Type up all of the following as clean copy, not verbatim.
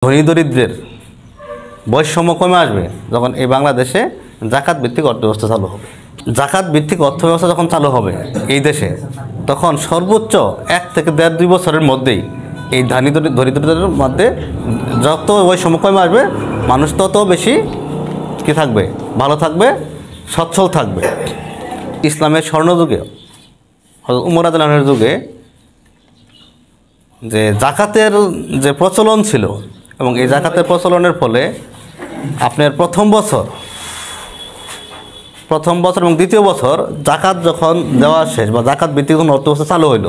ধনী দরিদ্রের বৈষম্য কমে আসবে যখন এই বাংলাদেশে জাকাত ভিত্তিক অর্থব্যবস্থা চালু হবে। জাকাত ভিত্তিক অর্থব্যবস্থা যখন চালু হবে এই দেশে, তখন সর্বোচ্চ 1 থেকে 1.5-2 বছরের মধ্যেই এই দরিদ্রদের মধ্যে যত বৈষম্য কমে আসবে, মানুষ তত বেশি কী থাকবে, ভালো থাকবে, সচ্ছল থাকবে। ইসলামের স্বর্ণযুগে, উমর রাদিয়াল্লাহু আনহুর যুগে যে জাকাতের যে প্রচলন ছিল, এবং এই জাকাতের প্রচলনের ফলে আপনার প্রথম বছর এবং দ্বিতীয় বছর জাকাত যখন দেওয়া শেষ বা জাকাত ভিত্তিক যখন অর্থব্যবস্থা চালু হইল,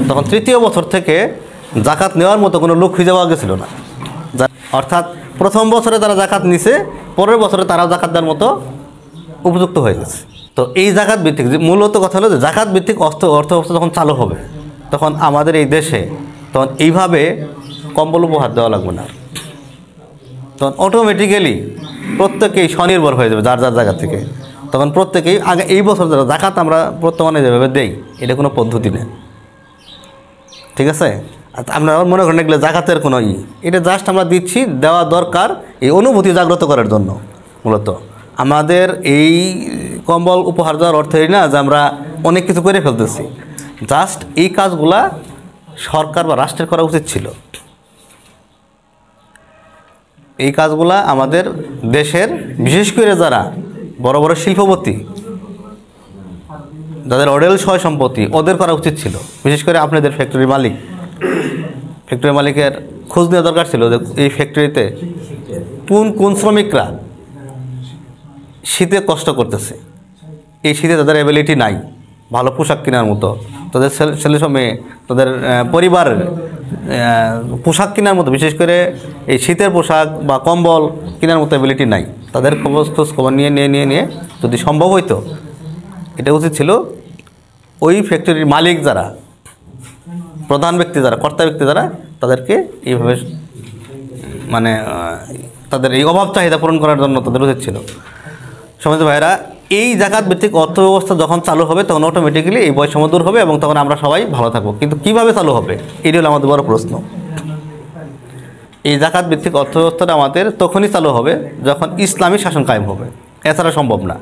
তখন তৃতীয় বছর থেকে জাকাত নেওয়ার মতো কোনো লোক খুঁজে পাওয়া গেছিল না। অর্থাৎ প্রথম বছরে তারা জাকাত নিছে, পরের বছরে তারা জাকাত দেওয়ার মতো উপযুক্ত হয়ে গেছে। তো এই জাকাত ভিত্তিক মূলত কথা হলো যে জাকাত ভিত্তিক অর্থব্যবস্থা যখন চালু হবে, তখন আমাদের এই দেশে তখন এইভাবে কম্বল উপহার দেওয়া লাগবে না। তখন অটোমেটিক্যালি প্রত্যেকেই স্বনির্ভর হয়ে যাবে যার যার জায়গা থেকে। তখন প্রত্যেকেই আগে এই বছর যারা জাকাত আমরা বর্তমানে যেভাবে দেই, এটা কোনো পদ্ধতি নেই, ঠিক আছে? আপনারা মনে করেন এগুলো জাকাতের কোনো এটা জাস্ট আমরা দিচ্ছি, দেওয়া দরকার এই অনুভূতি জাগ্রত করার জন্য। মূলত আমাদের এই কম্বল উপহার দেওয়ার অর্থই না যে আমরা অনেক কিছু করে ফেলতেছি। জাস্ট এই কাজগুলা সরকার বা রাষ্ট্রের করা উচিত ছিল। এই কাজগুলা আমাদের দেশের বিশেষ করে যারা বড় বড় শিল্পপতি, যাদের অডেল সয় সম্পত্তি, ওদের করা উচিত ছিল। বিশেষ করে আপনাদের ফ্যাক্টরি মালিকের খোঁজ নেওয়া দরকার ছিল যে এই ফ্যাক্টরিতে কোন শ্রমিকরা শীতে কষ্ট করতেছে, এই শীতে তাদের অ্যাবিলিটি নাই ভালো পোশাক কেনার মতো, তাদের ছেলে মেয়ে, তাদের পরিবারের পোশাক কেনার মতো, বিশেষ করে এই শীতের পোশাক বা কম্বল কেনার মতো অ্যাবিলিটি নাই। তাদের খবর নিয়ে যদি সম্ভব হইতো, এটা উচিত ছিল ওই ফ্যাক্টরির মালিক যারা, প্রধান ব্যক্তি যারা, কর্তা ব্যক্তি যারা, তাদেরকে এইভাবে মানে তাদের এই অভাব চাহিদা পূরণ করার জন্য তাদের উচিত ছিল। সমাজ ভাইরা, এই জাকাত ভিত্তিক অর্থব্যবস্থা যখন চালু হবে, তখন অটোমেটিক্যালি এই বৈষম্য দূর হবে এবং তখন আমরা সবাই ভালো থাকবো। কিন্তু কিভাবে চালু হবে, এটি হলো আমাদের বড় প্রশ্ন। এই জাকাত ভিত্তিক অর্থব্যবস্থাটা আমাদের তখনই চালু হবে যখন ইসলামী শাসন কায়েম হবে, এছাড়া সম্ভব না।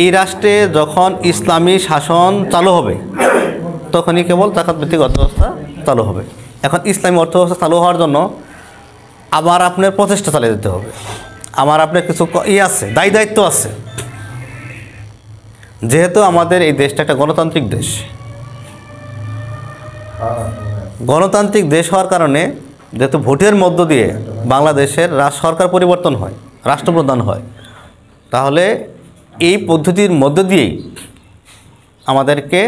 এই রাষ্ট্রে যখন ইসলামী শাসন চালু হবে, তখনই কেবল জাকাত ভিত্তিক অর্থব্যবস্থা চালু হবে। এখন ইসলামী অর্থব্যবস্থা চালু হওয়ার জন্য আবার আপনার প্রচেষ্টা চালিয়ে যেতে হবে। আমার আপনার কিছু আছে, দায়িত্ব আছে। যেহেতু আমাদের এই দেশটা একটা গণতান্ত্রিক দেশ, গণতান্ত্রিক দেশ হওয়ার কারণে যেহেতু ভোটের মধ্য দিয়ে বাংলাদেশের সরকার পরিবর্তন হয়, রাষ্ট্রপ্রধান হয়, তাহলে এই পদ্ধতির মধ্য দিয়েই আমাদেরকে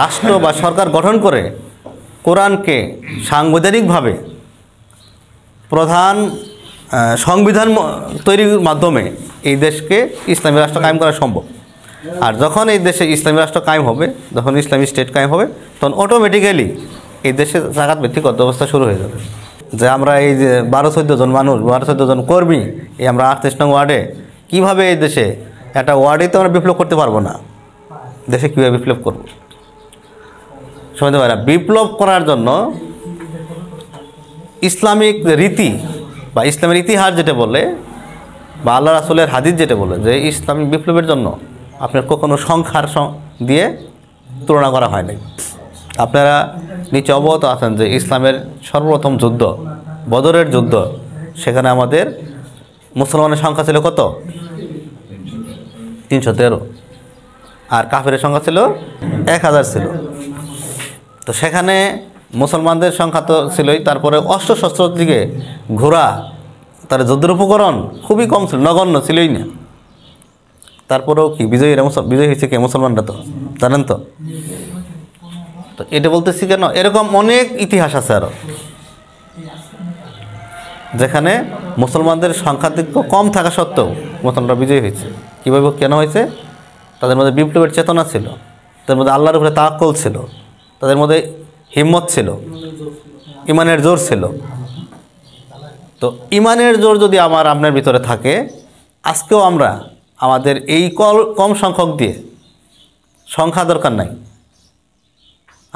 রাষ্ট্র বা সরকার গঠন করে কোরআনকে সাংবিধানিকভাবে প্রধান সংবিধান তৈরির মাধ্যমে এই দেশকে ইসলামী রাষ্ট্র কায়েম করা সম্ভব। আর যখন এই দেশে ইসলামী রাষ্ট্র কায়েম হবে, যখন ইসলামী স্টেট কায়েম হবে, তখন অটোমেটিক্যালি এই দেশে জাকাত ভিত্তিক অর্থব্যবস্থা শুরু হয়ে যাবে। যে আমরা এই যে 12-14 জন মানুষ, 12-14 জন কর্মী, এই আমরা 38 নং ওয়ার্ডে কীভাবে এই দেশে একটা ওয়ার্ডেই তো আমরা বিপ্লব করতে পারবো না। দেশে কীভাবে বিপ্লব করব? সমাজ ভাইরা, বিপ্লব করার জন্য ইসলামিক রীতি বা ইসলামের ইতিহাস যেটা বলে, বা আল্লাহ রাসূলের হাদিস যেটা বলে, যে ইসলামিক বিপ্লবের জন্য আপনার কখনো সংখ্যার দিয়ে তুলনা করা হয় নাই। আপনারা নিচে অবগত আছেন যে ইসলামের সর্বপ্রথম যুদ্ধ, বদরের যুদ্ধ, সেখানে আমাদের মুসলমানের সংখ্যা ছিল কত? 313, আর কাফেরের সংখ্যা ছিল 1000 ছিল। তো সেখানে মুসলমানদের সংখ্যা তো ছিলই, তারপরে অস্ত্রশস্ত্র দিকে ঘোড়া, তার যুদ্ধের উপকরণ খুবই কম ছিল, নগণ্য ছিলই না। তারপরেও কি বিজয়ী হয়েছে কে? মুসলমানরা, তো জানেন তো। তো এটা বলতেছি কেন, এরকম অনেক ইতিহাস আছে আরও, যেখানে মুসলমানদের সংখ্যাধিক্য কম থাকা সত্ত্বেও মুসলমানরা বিজয়ী হয়েছে। কীভাবে, কেন হয়েছে? তাদের মধ্যে বিপ্লবের চেতনা ছিল, তাদের মধ্যে আল্লাহর উপরে তাওয়াক্কুল ছিল, তাদের মধ্যে হিম্মত ছিল, ইমানের জোর ছিল। তো ইমানের জোর যদি আপনার ভিতরে থাকে, আজকেও আমরা আমাদের এই কম সংখ্যক দিয়ে, সংখ্যা দরকার নাই,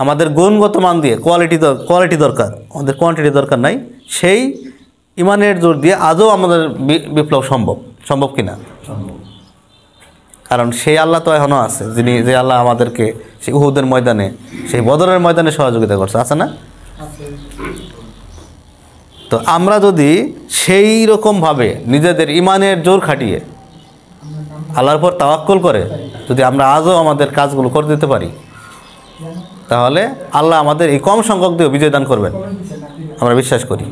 আমাদের গুণগত মান দিয়ে কোয়ালিটি দরকার, আমাদের কোয়ান্টিটি দরকার নাই, সেই ইমানের জোর দিয়ে আজও আমাদের বিপ্লব সম্ভব কিনা? কারণ সেই আল্লাহ তো এখনও আছে, যে আল্লাহ আমাদেরকে সেই উহুদের ময়দানে, সেই বদরের ময়দানে সহযোগিতা করছে, আছে না? তো আমরা যদি সেই রকমভাবে নিজেদের ইমানের জোর খাটিয়ে আল্লাহর উপর তাওয়াক্কুল করে যদি আমরা আজও আমাদের কাজগুলো করে দিতে পারি, তাহলে আল্লাহ আমাদের এই কম সংখ্যক দিয়েও বিজয় দান করবেন, আমরা বিশ্বাস করি।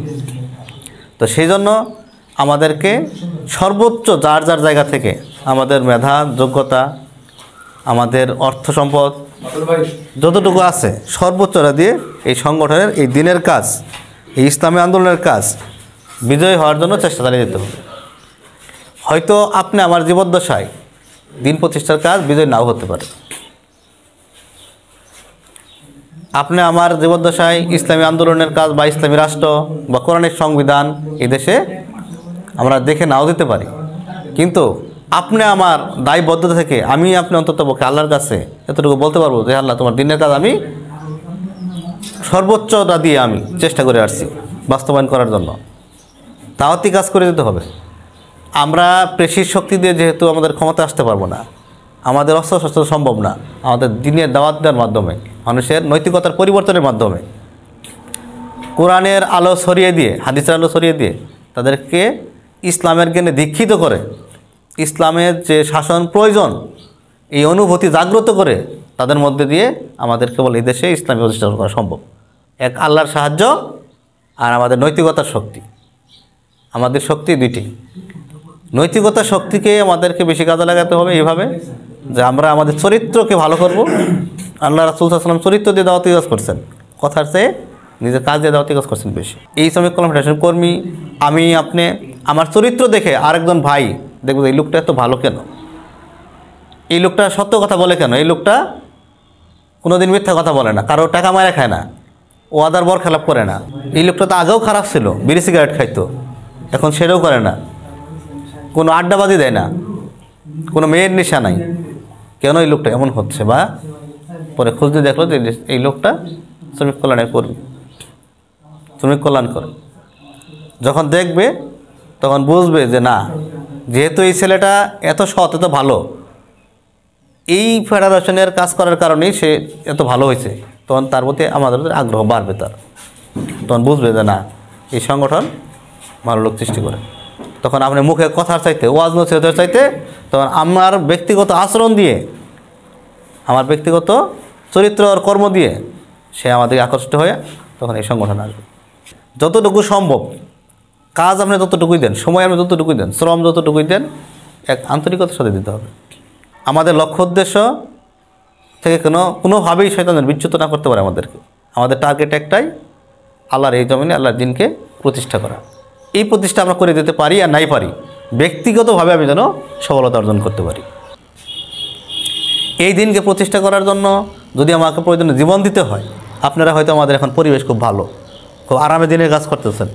তো সেই জন্য আমাদেরকে সর্বোচ্চ যার জায়গা থেকে আমাদের মেধা, যোগ্যতা, আমাদের অর্থ সম্পদ যতটুকু আছে সর্বোচ্চটা দিয়ে এই সংগঠনের, এই দিনের কাজ, এই ইসলামী আন্দোলনের কাজ বিজয়ী হওয়ার জন্য চেষ্টা চালিয়ে যেতে হবে। হয়তো আপনি আমার জীবদ্দশায় দিন প্রতিষ্ঠার কাজ বিজয় নাও হতে পারে, আপনি আমার জীবদ্দশায় ইসলামী আন্দোলনের কাজ বা ইসলামী রাষ্ট্র বা কোরআনের সংবিধান এই দেশে আমরা দেখে নাও দিতে পারি, কিন্তু আপনি আমার দায়বদ্ধতা থেকে আমি আপনি অন্ততপক্ষে আল্লাহর কাছে এতটুকু বলতে পারবো যে আল্লাহ, তোমার দিনের কাজ আমি সর্বোচ্চটা দিয়ে আমি চেষ্টা করে আসছি বাস্তবায়ন করার জন্য। দাওয়াতি কাজ করে দিতে হবে। আমরা পেশির শক্তি দিয়ে যেহেতু আমাদের ক্ষমতা আসতে পারবো না, আমাদের অস্ত্র শস্ত্র সম্ভব না, আমাদের দিনের দাওয়াত দেওয়ার মাধ্যমে, মানুষের নৈতিকতার পরিবর্তনের মাধ্যমে, কোরআনের আলো ছড়িয়ে দিয়ে, হাদিসের আলো ছড়িয়ে দিয়ে তাদেরকে ইসলামের জ্ঞানে দীক্ষিত করে ইসলামের যে শাসন প্রয়োজন এই অনুভূতি জাগ্রত করে তাদের মধ্যে দিয়ে আমাদের কেবল এই দেশে ইসলামী প্রতিষ্ঠা করা সম্ভব। এক আল্লাহর সাহায্য আর আমাদের নৈতিকতার শক্তি, আমাদের শক্তি দুইটি। নৈতিকতার শক্তিকে আমাদেরকে বেশি কাজে লাগাতে হবে এইভাবে যে আমরা আমাদের চরিত্রকে ভালো করব। আল্লাহ রাসূল সাল্লাল্লাহু আলাইহি ওয়াসাল্লাম চরিত্র দিয়ে দাওয়াতি কাজ করছেন, কথার চেয়ে নিজের কাজ দিয়ে দাওয়াতি কাজ করছেন বেশি। এই শ্রমিক কল্যাণ ফেডারেশন কর্মী আমি আপনি আমার চরিত্র দেখে আরেকজন ভাই দেখব এই লোকটা এত ভালো কেন, এই লোকটা সত্য কথা বলে কেন, এই লোকটা কোনোদিন মিথ্যা কথা বলে না, কারো টাকা মারা খায় না, ওয়াদার বর খেলাপ করে না, এই লোকটা তো আগেও খারাপ ছিল, বিড়ি সিগারেট খাইতো, এখন সেটাও করে না, কোনো আড্ডাবাজি দেয় না, কোনো মেয়ের নেশা নাই, কেন এই লোকটা এমন হচ্ছে? বা পরে খোঁজ দিয়ে দেখলো যে এই লোকটা শ্রমিক কল্যাণের কর্মী, শ্রমিক কল্যাণ করে। যখন দেখবে তখন বুঝবে যে না, যেহেতু এই ছেলেটা এত সৎ, এত ভালো, এই ফেডারেশনের কাজ করার কারণেই সে এত ভালো হয়েছে, তখন তার প্রতি আমাদের আগ্রহ বাড়বে, তার তখন বুঝবে যে না, এই সংগঠন ভালো লোক সৃষ্টি করে। তখন আপনি মুখে কথার চাইতে, ওয়াজ নসিহতের চাইতে তখন আমার ব্যক্তিগত আচরণ দিয়ে, আমার ব্যক্তিগত চরিত্র আর কর্ম দিয়ে সে আমাদেরকে আকর্ষিত হয়ে তখন এই সংগঠন আসবে। যতটুকু সম্ভব কাজ আপনি যতটুকুই দেন, সময় আপনি যতটুকুই দেন, শ্রম যতটুকুই দেন, এক আন্তরিকতার সাথে দিতে হবে। আমাদের লক্ষ্য উদ্দেশ্য থেকে কোনোভাবেই শয়তানের বিচ্যুত না করতে পারে আমাদেরকে। আমাদের টার্গেট একটাই, আল্লাহর এই জমিনে আল্লাহর দিনকে প্রতিষ্ঠা করা। এই প্রতিষ্ঠা আমরা করে দিতে পারি আর নাই পারি, ব্যক্তিগতভাবে আমি যেন সফলতা অর্জন করতে পারি। এই দিনকে প্রতিষ্ঠা করার জন্য যদি আমাকে প্রয়োজনে জীবন দিতে হয়, আপনারা হয়তো আমাদের এখন পরিবেশ খুব ভালো, খুব আরামে দিনের কাজ করতেছেন,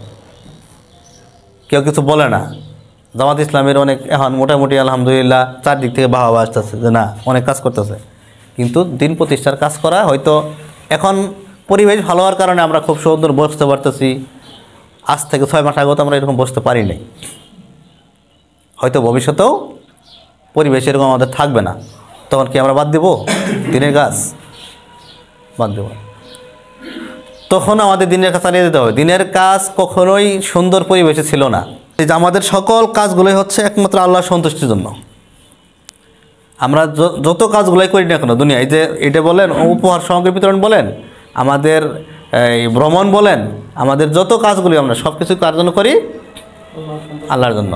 কেউ কিছু বলে না। জামাত ইসলামের অনেক এখন মোটামুটি আলহামদুলিল্লাহ চারদিক থেকে বাহবা আসতেছে যে না, অনেক কাজ করতেছে, কিন্তু দিন প্রতিষ্ঠার কাজ করা হয়তো এখন পরিবেশ ভালো হওয়ার কারণে আমরা খুব সুন্দর বসতে পারতেছি। আজ থেকে 6 মাস আগেও তো আমরা এরকম বসতে পারি নাই। হয়তো ভবিষ্যতেও পরিবেশ এরকম আমাদের থাকবে না, তখন কি আমরা বাদ দেব দিনের কাজ? বাদ দেব। তখন আমাদের দিনের কাজ চালিয়ে দিতে হবে। দিনের কাজ কখনোই সুন্দর পরিবেশে ছিল না। এই যে আমাদের সকল কাজগুলোই হচ্ছে একমাত্র আল্লাহর সন্তুষ্টির জন্য। আমরা যত কাজগুলোই করি না কেন দুনিয়ায়, যে এটা বলেন উপহার সামগ্রী বিতরণ বলেন, আমাদের এই ভ্রমণ বলেন, আমাদের যত কাজগুলি আমরা সব কিছু কার জন্য করি? আল্লাহর জন্য।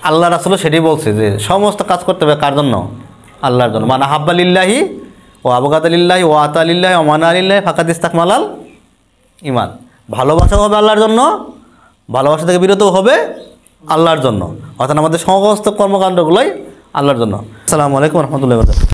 আল্লাহ রাসূল সেটাই বলছে যে সমস্ত কাজ করতে হবে কার জন্য? আল্লাহর জন্য। মান আহাব্বা লিল্লাহি ও আবগাদা লিল্লাহি ও আতা লিল্লাহি ও মানা লিল্লাহি ফাকাদ ইসতাকমালাল ঈমান। ভালোবাসা হবে আল্লাহর জন্য, ভালোবাসা থেকে বিরত হবে আল্লাহর জন্য, অর্থাৎ আমাদের সমস্ত কর্মকাণ্ডগুলোই আল্লাহর জন্য। আসসালামু আলাইকুম ওয়া রাহমাতুল্লাহি ওয়া বারাকাতুহু।